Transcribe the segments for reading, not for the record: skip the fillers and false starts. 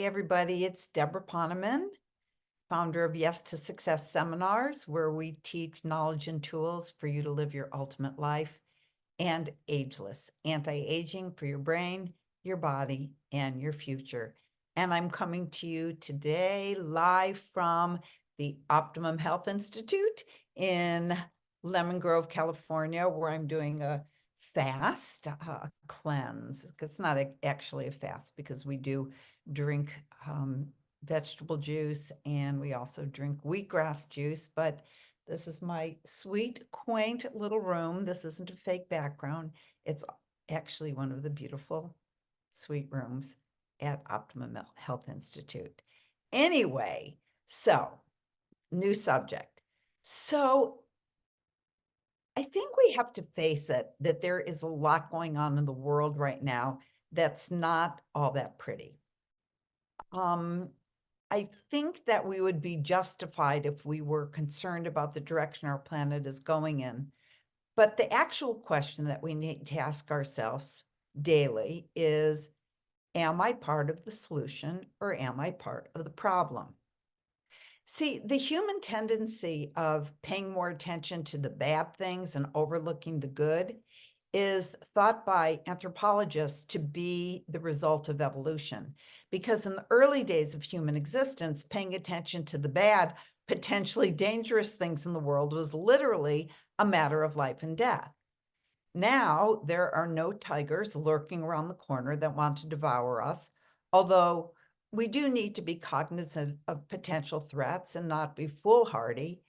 everybody. It's Deborah Poneman, founder of Yes to Success seminars, where we teach knowledge and tools for you to live your ultimate life and ageless, anti-aging for your brain, your body, and your future. And I'm coming to you today live from the Optimum Health Institute in Lemon Grove, California, where I'm doing a fast cleanse. It's not actually a fast because we do drink vegetable juice and we also drink wheatgrass juice, but this is my sweet, quaint little room. This isn't a fake background. It's actually one of the beautiful, sweet rooms at Optimum Health Institute. Anyway, so new subject. So I think we have to face it that there is a lot going on in the world right now that's not all that pretty. I think that we would be justified if we were concerned about the direction our planet is going in. But the actual question that we need to ask ourselves daily is, am I part of the solution or am I part of the problem? See, the human tendency of paying more attention to the bad things and overlooking the good is thought by anthropologists to be the result of evolution. Because in the early days of human existence, paying attention to the bad, potentially dangerous things in the world was literally a matter of life and death. Now, there are no tigers lurking around the corner that want to devour us, although we do need to be cognizant of potential threats and not be foolhardy.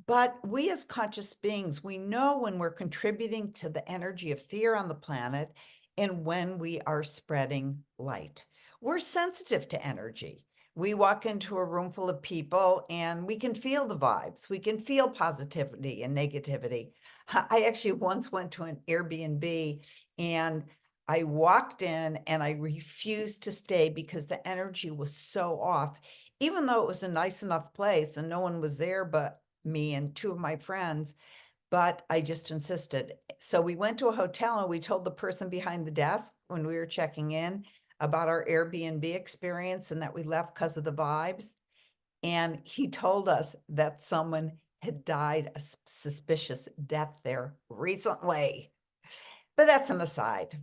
But we as conscious beings, we know when we're contributing to the energy of fear on the planet and when we are spreading light. We're sensitive to energy. We walk into a room full of people and we can feel the vibes. We can feel positivity and negativity. I actually once went to an Airbnb and I walked in and I refused to stay because the energy was so off, even though it was a nice enough place and no one was there but me and two of my friends, but I just insisted. So we went to a hotel and we told the person behind the desk when we were checking in about our Airbnb experience and that we left because of the vibes. And he told us that someone had died a suspicious death there recently. But that's an aside.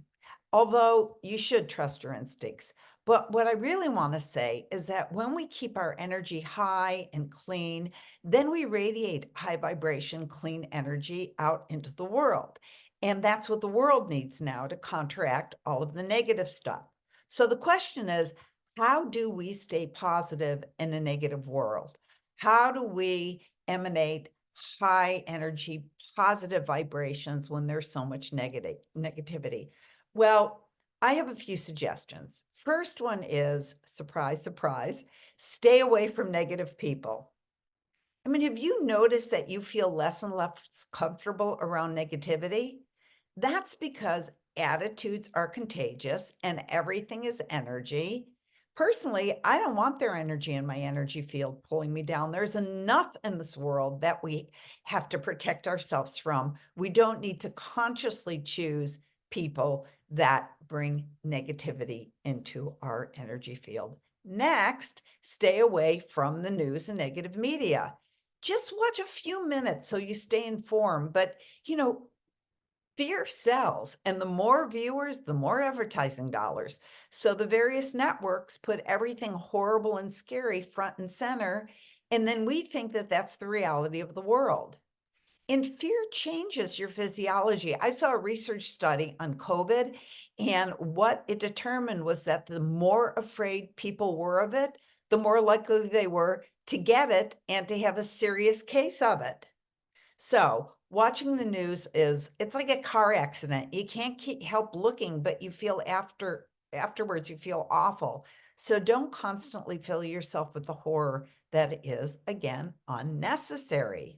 Although you should trust your instincts. But what I really want to say is that when we keep our energy high and clean, then we radiate high vibration, clean energy out into the world. And that's what the world needs now to counteract all of the negative stuff. So the question is, how do we stay positive in a negative world? How do we emanate high energy, positive vibrations when there's so much negativity? Well, I have a few suggestions. First one is, surprise, surprise, stay away from negative people. I mean, have you noticed that you feel less and less comfortable around negativity? That's because attitudes are contagious and everything is energy. Personally, I don't want their energy in my energy field pulling me down. There's enough in this world that we have to protect ourselves from. We don't need to consciously choose people that bring negativity into our energy field. Next, stay away from the news and negative media. Just watch a few minutes so you stay informed. But, fear sells, and the more viewers, the more advertising dollars. So the various networks put everything horrible and scary front and center, and then we think that that's the reality of the world. And fear changes your physiology. I saw a research study on COVID, and what it determined was that the more afraid people were of it, the more likely they were to get it and to have a serious case of it. So watching the news it's like a car accident. You can't help looking, but you feel afterwards, you feel awful. So don't constantly fill yourself with the horror that is, again, unnecessary.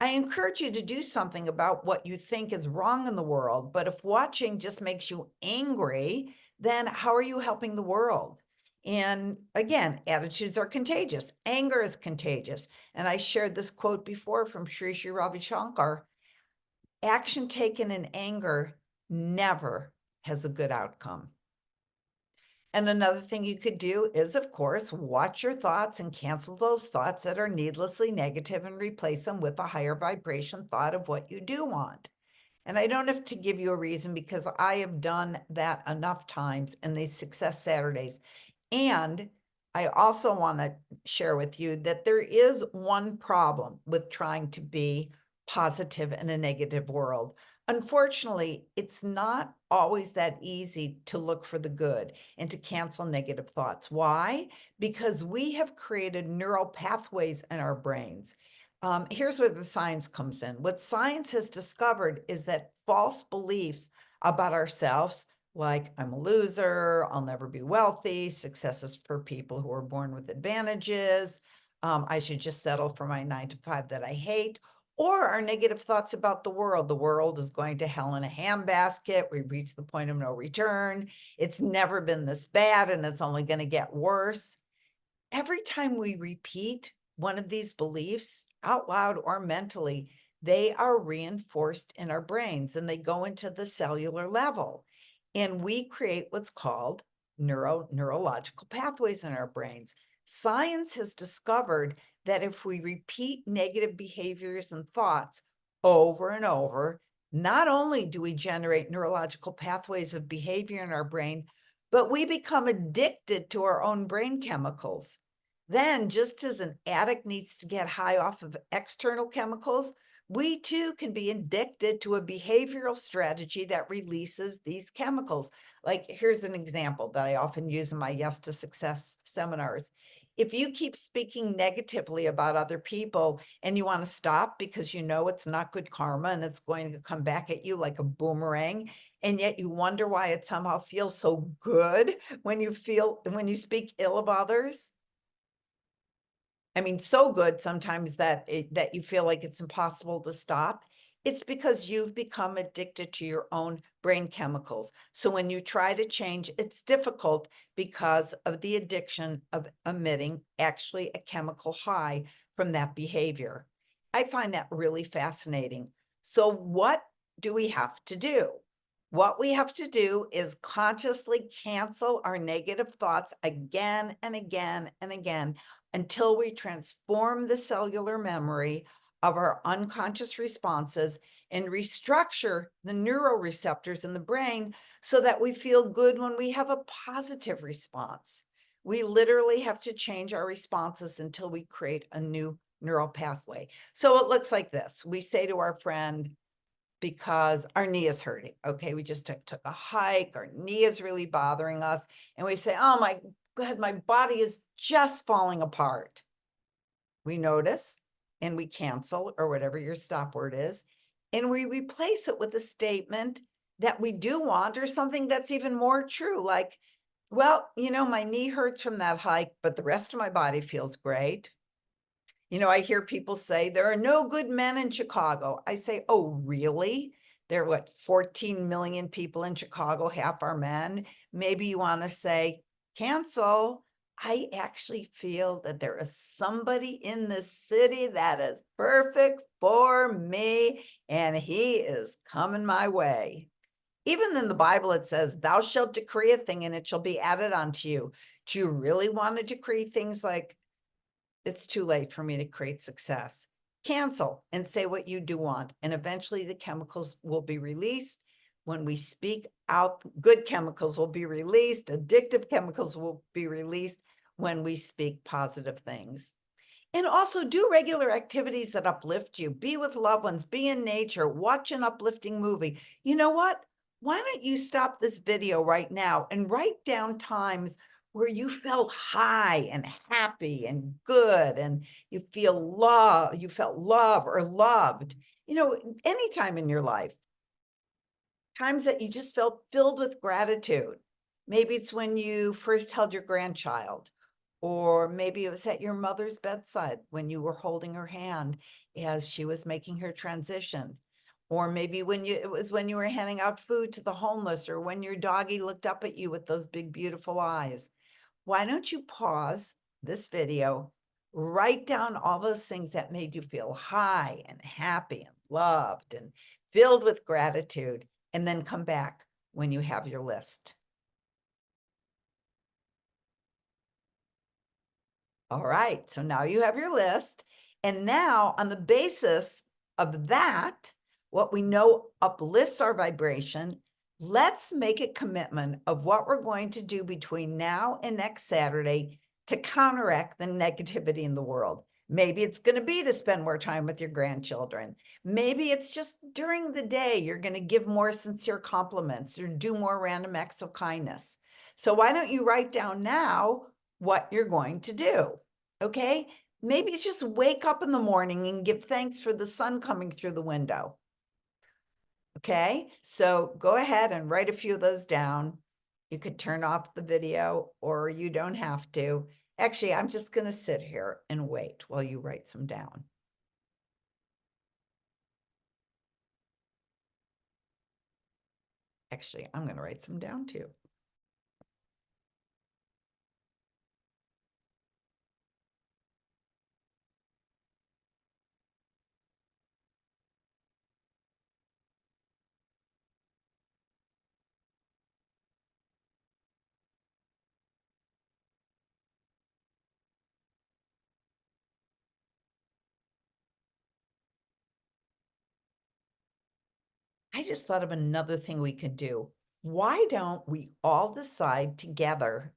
I encourage you to do something about what you think is wrong in the world, but if watching just makes you angry, then how are you helping the world? And again, attitudes are contagious. Anger is contagious. And I shared this quote before from Sri Sri Ravi Shankar. Action taken in anger never has a good outcome. And another thing you could do is, of course, watch your thoughts and cancel those thoughts that are needlessly negative and replace them with a higher vibration thought of what you do want. And I don't have to give you a reason because I have done that enough times in these Success Saturdays. And I also want to share with you that there is one problem with trying to be positive in a negative world. Unfortunately, it's not always that easy to look for the good and to cancel negative thoughts. Why? Because we have created neural pathways in our brains. Here's where the science comes in. What science has discovered is that false beliefs about ourselves, like I'm a loser, I'll never be wealthy, success is for people who are born with advantages, I should just settle for my 9 to 5 that I hate, or our negative thoughts about the world. The world is going to hell in a handbasket. We've reached the point of no return. It's never been this bad and it's only going to get worse. Every time we repeat one of these beliefs out loud or mentally, they are reinforced in our brains and they go into the cellular level. And we create what's called neurological pathways in our brains. Science has discovered that if we repeat negative behaviors and thoughts over and over, not only do we generate neurological pathways of behavior in our brain, but we become addicted to our own brain chemicals. Then, just as an addict needs to get high off of external chemicals, we too can be addicted to a behavioral strategy that releases these chemicals. Like, here's an example that I often use in my Yes to Success seminars. If you keep speaking negatively about other people and you want to stop because you know it's not good karma and it's going to come back at you like a boomerang, and yet you wonder why it somehow feels so good when you speak ill of others. I mean, so good sometimes that you feel like it's impossible to stop. It's because you've become addicted to your own brain chemicals. So when you try to change, it's difficult because of the addiction of emitting actually a chemical high from that behavior. I find that really fascinating. So what do we have to do? What we have to do is consciously cancel our negative thoughts again and again and again until we transform the cellular memory of our unconscious responses and restructure the neuroreceptors in the brain so that we feel good when we have a positive response. We literally have to change our responses until we create a new neural pathway. So it looks like this. We say to our friend, because our knee is hurting. Okay, we just took a hike, our knee is really bothering us. And we say, oh my God, my body is just falling apart. We notice and we cancel or whatever your stop word is. And we replace it with a statement that we do want or something that's even more true. Like, well, my knee hurts from that hike, but the rest of my body feels great. I hear people say there are no good men in Chicago. I say, oh, really? There are 14 million people in Chicago, half are men. Maybe you want to say, cancel. I actually feel that there is somebody in this city that is perfect for me, and he is coming my way. Even in the Bible, it says, thou shalt decree a thing and it shall be added unto you. Do you really want to decree things like, it's too late for me to create success? Cancel and say what you do want. And eventually the chemicals will be released. When we speak out, good chemicals will be released. Addictive chemicals will be released when we speak positive things. And also do regular activities that uplift you. Be with loved ones, be in nature, watch an uplifting movie. You know what? Why don't you stop this video right now and write down times where you felt high and happy and good and you felt love or loved, anytime in your life, times that you just felt filled with gratitude. Maybe it's when you first held your grandchild, or maybe it was at your mother's bedside when you were holding her hand as she was making her transition. Or maybe it was when you were handing out food to the homeless, or when your doggy looked up at you with those big, beautiful eyes. Why don't you pause this video, write down all those things that made you feel high and happy and loved and filled with gratitude, and then come back when you have your list. All right, so now you have your list. And now on the basis of that, what we know uplifts our vibration, let's make a commitment of what we're going to do between now and next Saturday to counteract the negativity in the world. Maybe it's going to be to spend more time with your grandchildren. Maybe it's just during the day, you're going to give more sincere compliments or do more random acts of kindness. So why don't you write down now what you're going to do? Okay. Maybe it's just wake up in the morning and give thanks for the sun coming through the window. Okay. So go ahead and write a few of those down. You could turn off the video or you don't have to. Actually, I'm just going to sit here and wait while you write some down. Actually, I'm going to write some down too. I just thought of another thing we could do. Why don't we all decide together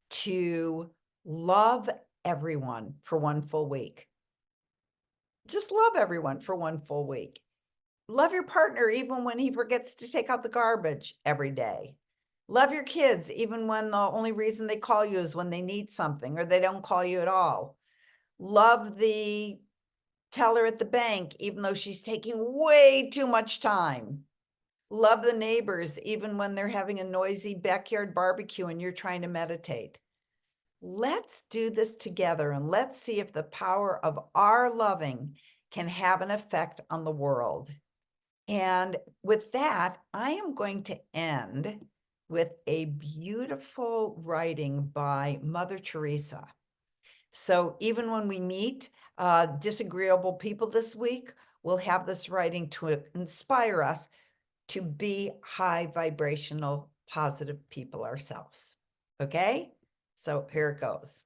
to love everyone for one full week? Just love everyone for one full week. Love your partner even when he forgets to take out the garbage every day. Love your kids even when the only reason they call you is when they need something or they don't call you at all. Love the teller at the bank even though she's taking way too much time. Love the neighbors even when they're having a noisy backyard barbecue and you're trying to meditate. Let's do this together and let's see if the power of our loving can have an effect on the world. And with that, I am going to end with a beautiful writing by Mother Teresa. So even when we meet disagreeable people this week, we'll have this writing to inspire us to be high vibrational, positive people ourselves. Okay? So here it goes.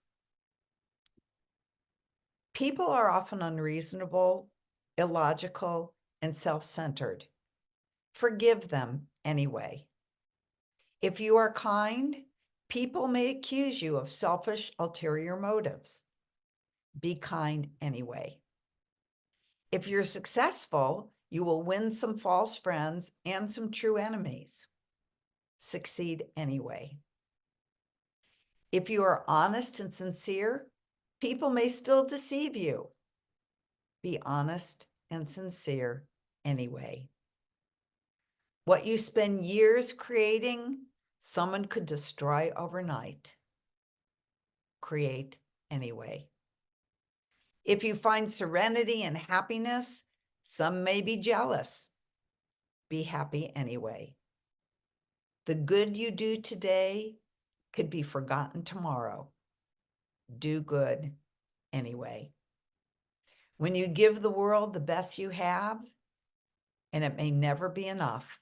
People are often unreasonable, illogical, and self-centered. Forgive them anyway. If you are kind, people may accuse you of selfish, ulterior motives. Be kind anyway. If you're successful, you will win some false friends and some true enemies. Succeed anyway. If you are honest and sincere, people may still deceive you. Be honest and sincere anyway. What you spend years creating, someone could destroy overnight. Create anyway. If you find serenity and happiness, some may be jealous. Be happy anyway. The good you do today could be forgotten tomorrow. Do good anyway. When you give the world the best you have, and it may never be enough,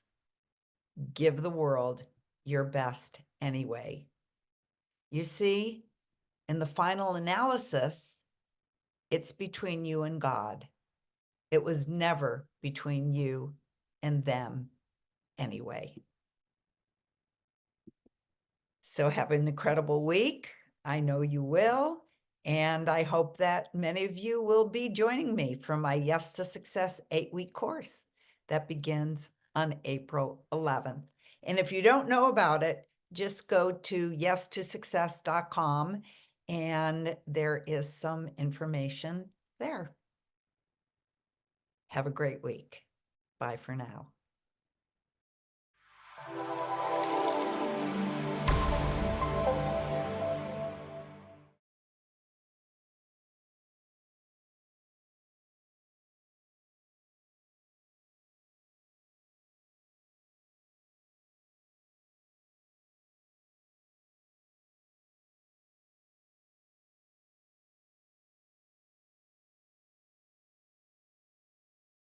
give the world your best anyway. You see, in the final analysis, it's between you and God. It was never between you and them anyway. So have an incredible week. I know you will. And I hope that many of you will be joining me for my Yes to Success 8-week course that begins on April 11th. And if you don't know about it, just go to yestosuccess.com and there is some information there. Have a great week. Bye for now.